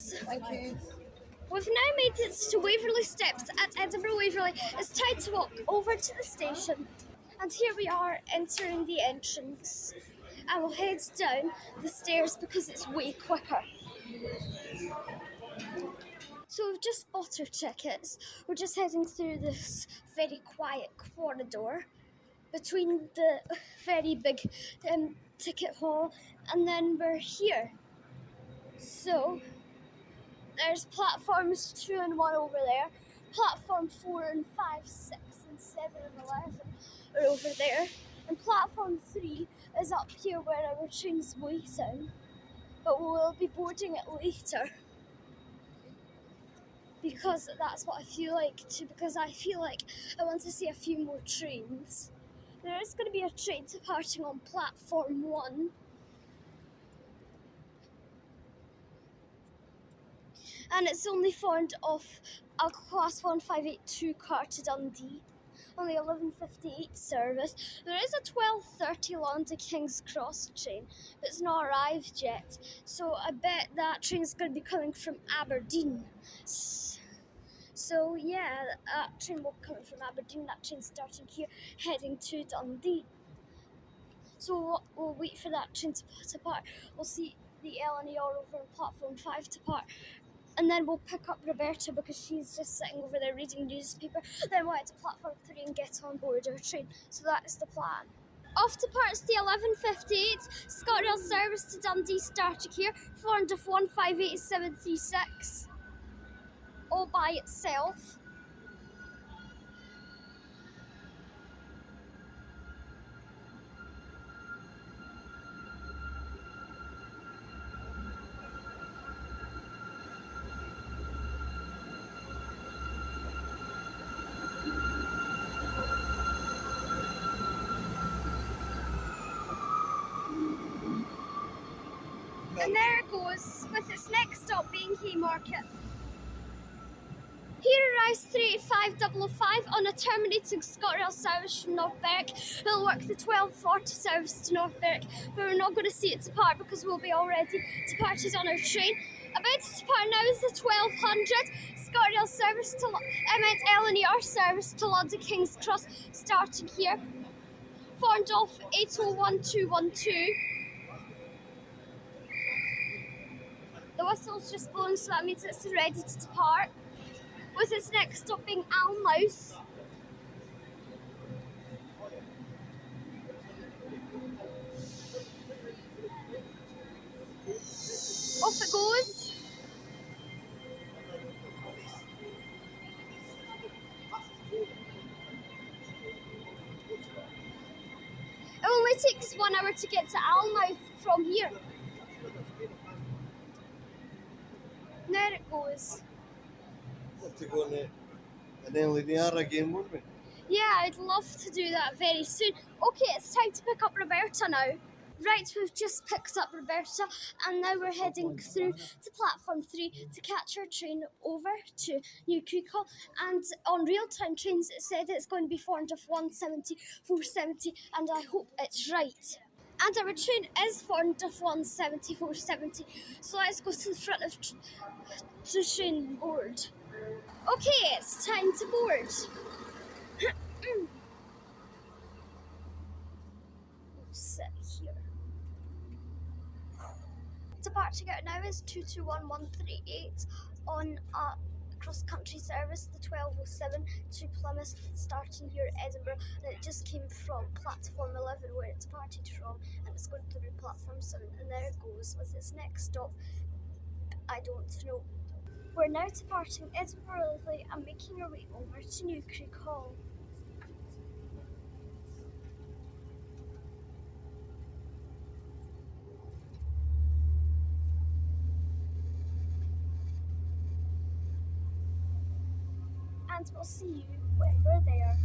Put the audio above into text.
Thank you. We've now made it to Waverley Steps at Edinburgh Waverley. It's time to walk over to the station. And here we are entering the entrance. And we'll head down the stairs because it's way quicker. So we've just bought our tickets. We're just heading through this very quiet corridor between the very big ticket hall, and then we're here. So there's platforms 2 and 1 over there. Platform 4 and 5, 6 and 7 and 11 are over there. And platform 3 is up here where our train's waiting. But we will be boarding it later. Because that's what I feel like too, because I feel like I want to see a few more trains. There is going to be a train departing on platform 1. And it's only found off a class 1582 car to Dundee on the 11:58 service. There is a 12:30 London King's Cross train, but it's not arrived yet. So I bet that train's going to be coming from Aberdeen. So yeah, that train will be coming from Aberdeen. That train's starting here, heading to Dundee. So we'll wait for that train to depart. We'll see the LNER over on platform 5 depart. And then we'll pick up Roberta because she's just sitting over there reading newspaper. Then we'll head to platform 3 and get on board our train. So that is the plan. Off departs the 11:58 ScotRail service to Dundee starting here, formed of 158736, all by itself. And there it goes, with its next stop being Haymarket. Here arrives 38505 on a terminating ScotRail service from North Berwick. It'll work the 12:40 service to North Berwick, but we're not going to see it depart because we'll be already departed on our train. About to depart now is the 1200 ScotRail service to LNER service to London King's Cross, starting here. Formed off 801212. The whistle's just blown, so that means it's ready to depart. With its next stop being Alnmouth. Off it goes. It only takes 1 hour to get to Alnmouth from here. There it goes. We'll have to go on the LNER again, won't we? Yeah, I'd love to do that very soon. Okay, it's time to pick up Roberta now. Right, we've just picked up Roberta and now we're heading through to platform 3 to catch our train over to New Creek Hall. And on real-time trains it said it's going to be formed of 170, 470, and I hope it's right. And our train is formed of 170, 470, so let's go to the front of the train board. Okay, it's time to board. We'll sit here. Departing out now is 221138 on a cross-country service, the 1207 to Plymouth, starting here at Edinburgh. And it just came from platform 11 where it departed from, and it's going through platform 7. And there it goes with its next stop. I don't know. We're now departing Edinburgh and making our way over to New Creek Hall. And we'll see you when we're there.